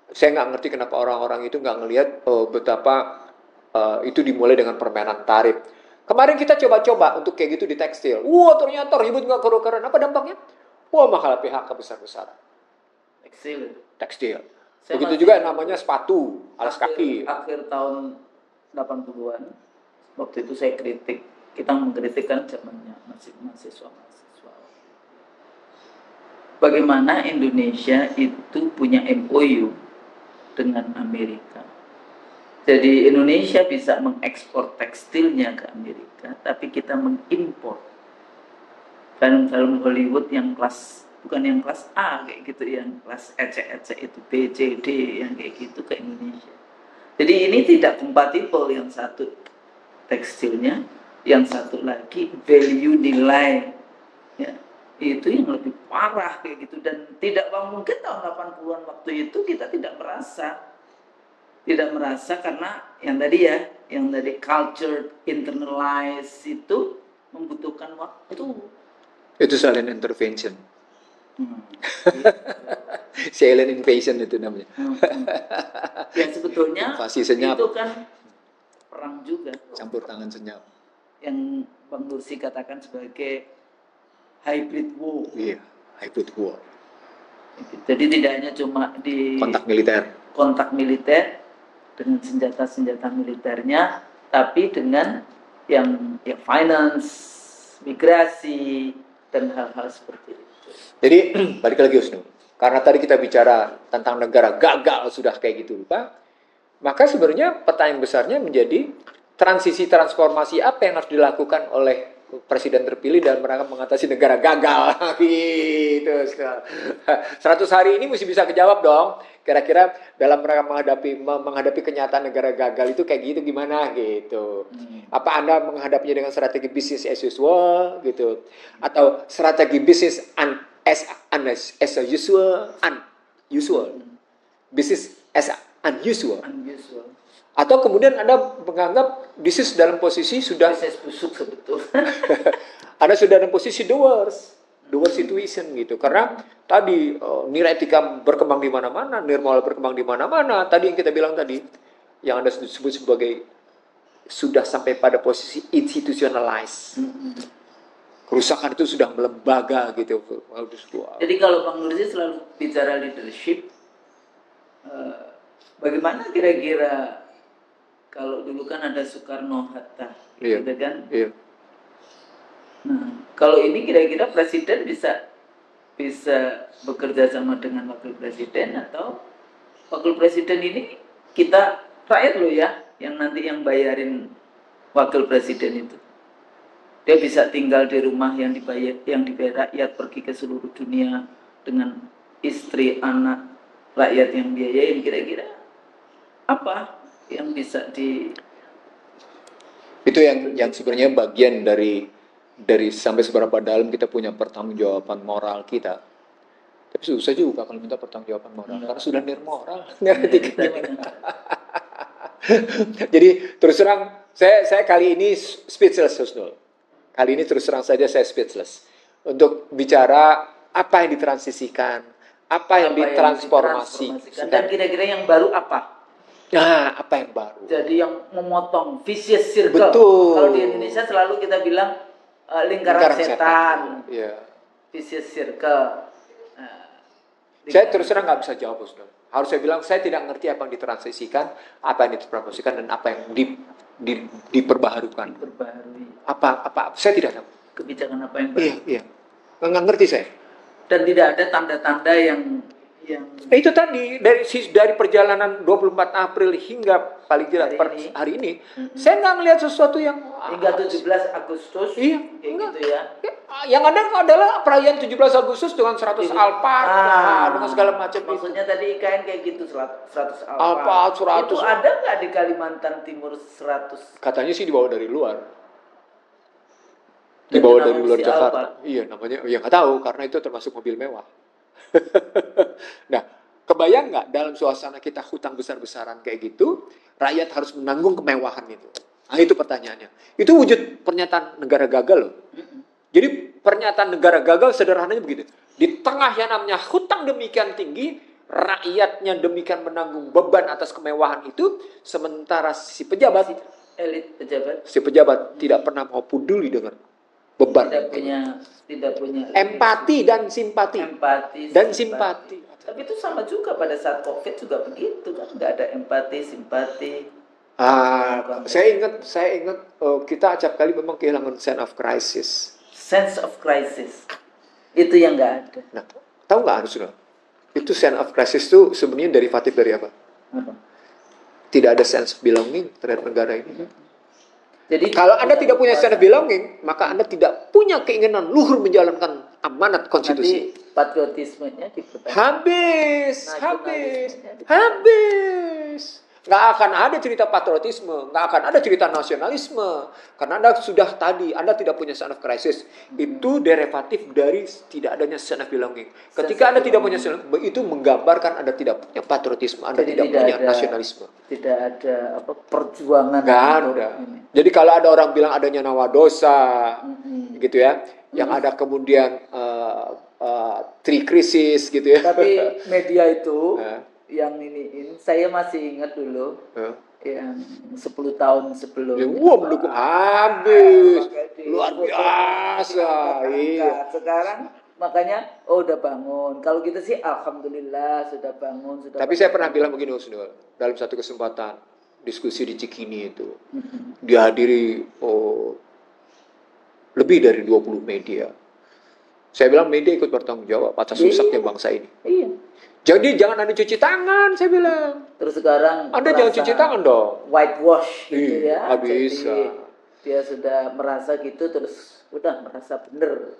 saya nggak ngerti kenapa orang-orang itu nggak ngelihat betapa itu dimulai dengan permainan tarif. Kemarin kita coba-coba untuk kayak gitu di tekstil. Wah, ternyata ribut nggak kerukaran. Apa dampaknya? Wah, mahal PHK besar-besaran. Tekstil. Begitu juga namanya sepatu, alas kaki. Akhir tahun 80-an, waktu itu saya kritik. Kita mengkritikkan zamannya mahasiswa. Bagaimana Indonesia itu punya MOU dengan Amerika. Jadi Indonesia bisa mengekspor tekstilnya ke Amerika, tapi kita mengimpor film-film Hollywood yang bukan yang kelas A kayak gitu, yang kelas ecek-ecek itu B, C, D yang kayak gitu ke Indonesia. Jadi ini tidak kompatibel, yang satu tekstilnya, yang satu lagi value nilai, ya, itu yang lebih parah kayak gitu. Dan tidak mungkin tahun 80-an waktu itu kita tidak merasa karena yang tadi culture internalize itu membutuhkan waktu. Itu silent intervention. Silent invasion itu namanya. Ya sebetulnya itu kan perang juga. Campur tangan senyap. Yang Bang Nursi katakan sebagai hybrid war. Iya, hybrid war. Jadi tidak hanya cuma di kontak militer dengan senjata-senjata militernya, tapi dengan yang finance, migrasi, dan hal-hal seperti itu. Jadi balik lagi Husnu, karena tadi kita bicara tentang negara gagal sudah kayak gitu lupa, maka sebenarnya pertanyaan besarnya menjadi transformasi apa yang harus dilakukan oleh presiden terpilih dalam rangka mengatasi negara gagal gitu. 100 hari ini mesti bisa kejawab dong. Kira-kira dalam rangka menghadapi kenyataan negara gagal itu kayak gitu gimana gitu. Apa Anda menghadapinya dengan strategi bisnis as usual gitu, atau strategi bisnis as usual, bisnis as unusual. Atau kemudian Anda menganggap bisnis dalam posisi sudah bisnis busuk sebetulnya. Anda sudah dalam posisi the worst situation gitu. Karena tadi nilai etika berkembang di mana-mana, nirmoral berkembang di mana-mana. Tadi yang kita bilang tadi, yang Anda sebut sebagai sudah sampai pada posisi institutionalized. Kerusakan itu sudah melembaga gitu. Jadi kalau Bang Nursi selalu bicara leadership, bagaimana kira-kira Kalau dulu kan ada Soekarno Hatta, Iya. gitu kan. Iya. Nah, kalau ini kira-kira presiden bisa bekerja sama dengan wakil presiden, atau wakil presiden ini kita rakyat loh ya, yang nanti yang bayarin wakil presiden itu. Dia bisa tinggal di rumah yang dibayar rakyat, pergi ke seluruh dunia dengan istri, anak, rakyat yang biayain. Kira-kira apa yang bisa Itu yang sebenarnya bagian dari sampai seberapa dalam kita punya pertanggungjawaban moral kita. Tapi susah juga kalau minta pertanggungjawaban moral, karena sudah nirmoral. Ngerti gimana? Jadi terus terang saya kali ini speechless, Husnul. Kali ini terus terang saja saya speechless untuk bicara apa yang ditransisikan, apa yang ditransformasikan, dan kira-kira yang baru apa? Nah, apa yang baru? Jadi yang memotong vicious circle. Betul. Kalau di Indonesia selalu kita bilang lingkaran setan. Iya. Vicious circle. Saya terus terang nggak bisa jawab, Husnul. Harus saya bilang saya tidak ngerti apa yang ditransisikan, apa yang dipromosikan, dan apa yang diperbaharukan. Apa saya tidak tahu. Kebijakan apa yang baru? Iya. Nggak ngerti saya. Dan tidak ada tanda-tanda yang itu tadi dari perjalanan 24 April hingga paling tidak hari ini, saya nggak melihat sesuatu yang hingga 17 Agustus. Iya, gitu ya. Yang ada adalah perayaan 17 Agustus dengan 100 alpat, dengan segala macam. Maksudnya tadi IKN kayak gitu, 100 alpat. 100. Itu ada nggak di Kalimantan Timur 100? Katanya sih dibawa dari luar. Dibawa dari luar Jakarta. Alphard. Iya, namanya ya nggak tahu karena itu termasuk mobil mewah. Nah, kebayang nggak dalam suasana kita hutang besar-besaran kayak gitu, rakyat harus menanggung kemewahan itu? Nah, itu pertanyaannya. Itu wujud pernyataan negara gagal loh. Jadi pernyataan negara gagal sederhananya begitu. Di tengah yang namanya hutang demikian tinggi, rakyatnya demikian menanggung beban atas kemewahan itu, sementara si pejabat, elit pejabat, si pejabat tidak pernah mau peduli dengan beban. Tidak punya empati dan simpati. Tapi itu sama juga pada saat COVID juga begitu kan, nggak ada empati, simpati. Saya ingat kita acap kali memang kehilangan sense of crisis. Itu yang nggak ada. Nah, tahu nggak harusnya? Itu sense of crisis itu sebenarnya derivatif dari apa? Tidak ada sense of belonging terhadap negara ini. Jadi kalau Anda tidak punya sense of belonging, maka Anda tidak punya keinginan luhur menjalankan amanat konstitusi. Nanti patriotismenya dipertanyakan. Habis. Nggak akan ada cerita patriotisme, nggak akan ada cerita nasionalisme, karena Anda sudah tadi, Anda tidak punya sense of crisis. Itu derivatif dari tidak adanya sense of belonging. Ketika Anda tidak punya sense of belonging, itu menggambarkan Anda tidak punya patriotisme, Anda tidak punya nasionalisme. Tidak ada perjuangan. Nggak ada. Jadi kalau ada orang bilang adanya nawadosa, gitu ya, yang ada kemudian trikrisis, gitu ya. Tapi media itu yang saya masih ingat dulu yang 10 tahun sebelum mendukung habis luar biasa. Iya. Sekarang makanya udah bangun. Kalau kita sih alhamdulillah sudah bangun. Tapi saya pernah bilang begini, Husnul, dalam satu kesempatan diskusi di Cikini itu dihadiri lebih dari 20 media. Saya bilang media ikut bertanggung jawab atas rusaknya bangsa ini. Iya. Jadi jangan Anda cuci tangan, saya bilang. Terus sekarang Anda jangan cuci tangan dong. Whitewash gitu ya. Bisa. Dia sudah merasa gitu, terus udah merasa bener.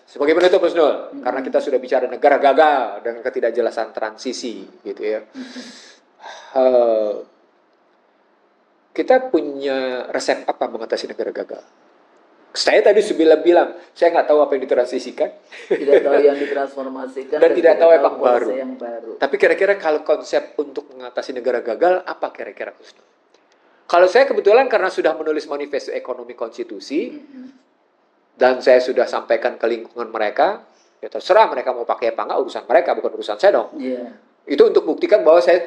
Sebagai penutup, Husnul, karena kita sudah bicara negara gagal dengan ketidakjelasan transisi, gitu ya. Kita punya resep apa mengatasi negara gagal? Saya tadi sudah bilang, saya nggak tahu apa yang ditransisikan, tidak tahu yang ditransformasikan, dan tidak tahu apa yang baru. Tapi kira-kira kalau konsep untuk mengatasi negara gagal, apa kira-kira, Husnul? Kalau saya kebetulan karena sudah menulis manifesto ekonomi konstitusi, dan saya sudah sampaikan ke lingkungan mereka, ya terserah mereka mau pakai apa nggak, urusan mereka, bukan urusan saya dong. Itu untuk buktikan bahwa saya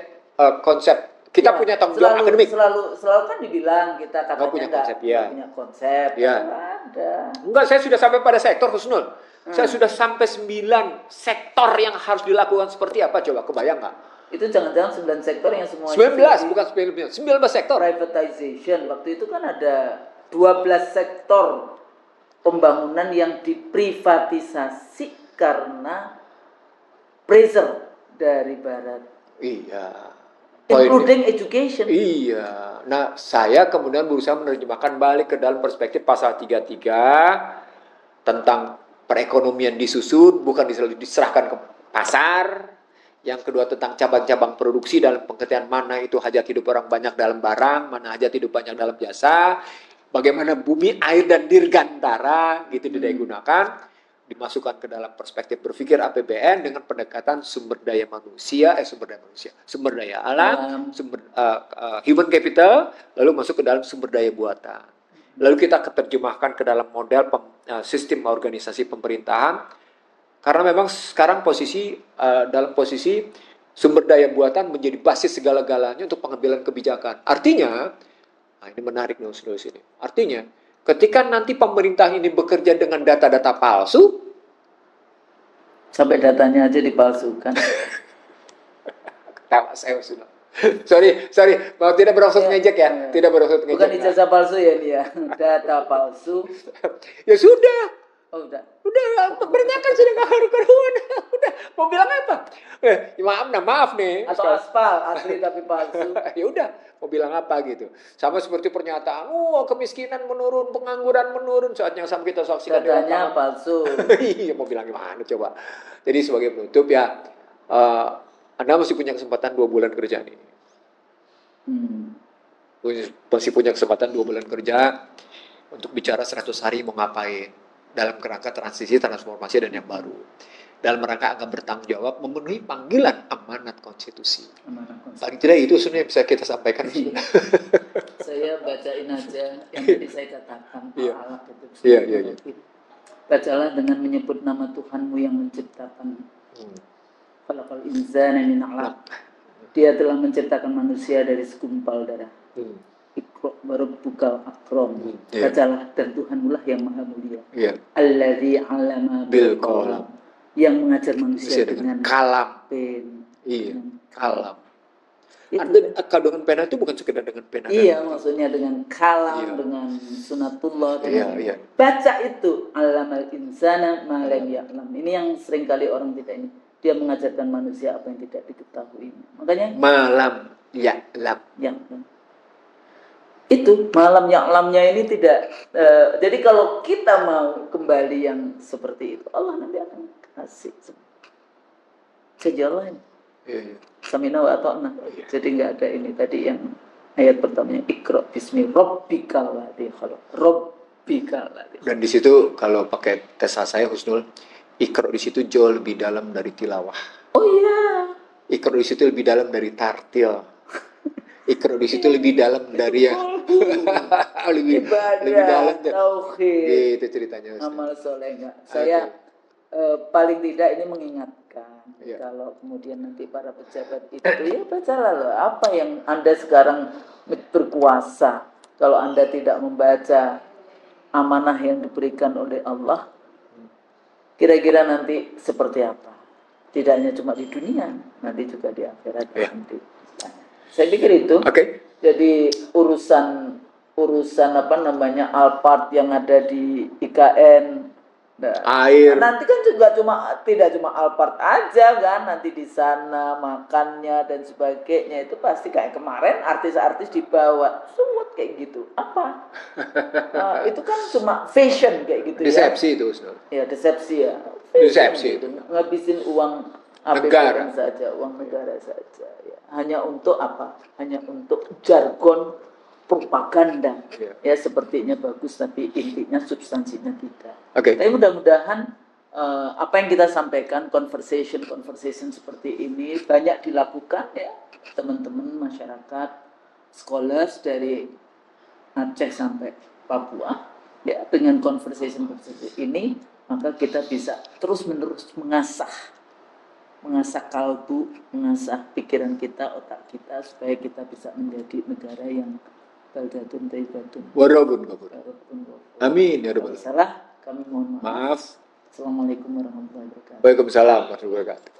konsep kita punya tanggung jawab akademik. Selalu kan dibilang kita katanya punya konsep. Ada. Enggak, saya sudah sampai pada sektor, Husnul. Saya sudah sampai 9 sektor yang harus dilakukan seperti apa, coba kebayang nggak? Itu jangan-jangan 9 sektor yang semuanya 19, bukan 19 sektor. Privatization. Waktu itu kan ada 12 sektor pembangunan yang diprivatisasi karena pressure dari barat. Iya. Including education. Iya. Nah, saya kemudian berusaha menerjemahkan balik ke dalam perspektif pasal 33 tentang perekonomian disusun, bukan diserahkan ke pasar. Yang kedua tentang cabang-cabang produksi dalam pengertian mana itu hajat hidup orang banyak dalam barang, mana hajat hidup banyak dalam jasa. Bagaimana bumi, air, dan dirgantara gitu digunakan, dimasukkan ke dalam perspektif berpikir APBN dengan pendekatan sumber daya alam, human capital, lalu masuk ke dalam sumber daya buatan. Lalu kita terjemahkan ke dalam model sistem organisasi pemerintahan, karena memang sekarang dalam posisi sumber daya buatan menjadi basis segala-galanya untuk pengambilan kebijakan. Artinya, ini menarik nih saudara sini. Artinya, ketika nanti pemerintah ini bekerja dengan data-data palsu, sampai datanya aja dipalsukan. Ketawa saya sudah. Sorry, mau tidak bermaksud ngejek ya, tidak bermaksud ngejek. Bukan ijazah palsu ya ini ya, data palsu. Ya sudah. Oh udah, pemerintah kan sudah nggak karu-karuan. Udah, mau bilang apa? Maaf nih. Atau aspal asli tapi palsu. Ya udah, mau bilang apa gitu. Sama seperti pernyataan, kemiskinan menurun, pengangguran menurun, saat yang sama kita saksikan. Datanya palsu. Iya, mau bilang gimana coba. Jadi sebagai penutup ya, Anda masih punya kesempatan 2 bulan kerja nih. Masih punya kesempatan 2 bulan kerja untuk bicara 100 hari mau ngapain. Dalam kerangka transisi, transformasi, dan yang baru. Dalam rangka akan bertanggung jawab memenuhi panggilan amanat konstitusi. Paling tidak itu sebenarnya bisa kita sampaikan. Saya bacain aja yang tadi saya katakan. Iya. Bacalah dengan menyebut nama Tuhanmu yang menciptakan. Khalaqal insana min 'alaq. Dia telah menciptakan manusia dari segumpal darah. Iqra barabbukal akram. Bacalah, dan Tuhanmu lah yang maha mulia. Alladzi 'allama bil qalam, yang mengajar manusia dengan kalam. Pen. Kalam. Dengan pena itu bukan sekedar dengan pena. Iya, maksudnya dengan kalam, dengan sunatullah. Baca itu, 'allamal insana ma lam ya'lam. Ini yang sering kali orang tidak ini. Dia mengajarkan manusia apa yang tidak diketahui. Makanya malam ya'lam. Itu malam ya'lamnya ini tidak. Jadi kalau kita mau kembali yang seperti itu, Allah nanti akan kasih. Sejalan. Samina wa ata'na. Jadi nggak ada ini tadi yang ayat pertamanya Iqra bismi rabbikal ladzi khalaq. Rabbikal ladzi. Dan di situ kalau pakai tesa saya Husnul, Iqra di situ jauh lebih dalam dari tilawah. Oh iya. Iqra di situ lebih dalam dari tartil. Iqra di situ lebih dalam dari lebih dalam tauhid. Itu ceritanya. Amal soleh enggak. Saya paling tidak ini mengingatkan kalau kemudian nanti para pejabat itu ya bacalah loh apa yang Anda sekarang berkuasa. Kalau Anda tidak membaca amanah yang diberikan oleh Allah, kira-kira nanti seperti apa? Tidak hanya cuma di dunia, nanti juga di akhirat nanti. Saya pikir itu. Jadi urusan apa namanya Alphard yang ada di IKN, air. Nanti kan juga tidak cuma Alphard aja kan, nanti di sana makannya dan sebagainya itu pasti kayak kemarin artis-artis dibawa semut kayak gitu. Apa? Itu kan cuma fashion kayak gitu. Desepsi itu, Ustaz. Ya desepsi ya. Desepsi itu. Ngabisin uang negara saja, uang negara saja. Ya. Hanya untuk apa? Hanya untuk jargon propaganda. Ya sepertinya bagus tapi intinya substansinya tidak. Tapi mudah-mudahan apa yang kita sampaikan conversation seperti ini banyak dilakukan ya teman-teman masyarakat, scholars dari Aceh sampai Papua ya dengan conversation ini maka kita bisa terus-menerus mengasah kalbu, mengasah pikiran kita, otak kita supaya kita bisa menjadi negara yang baldatun thayyibatun warabun ghafur. Amin ya rabbal alamin. Salah kami mohon maaf. Assalamualaikum warahmatullahi wabarakatuh. Waalaikumsalam warahmatullahi wabarakatuh.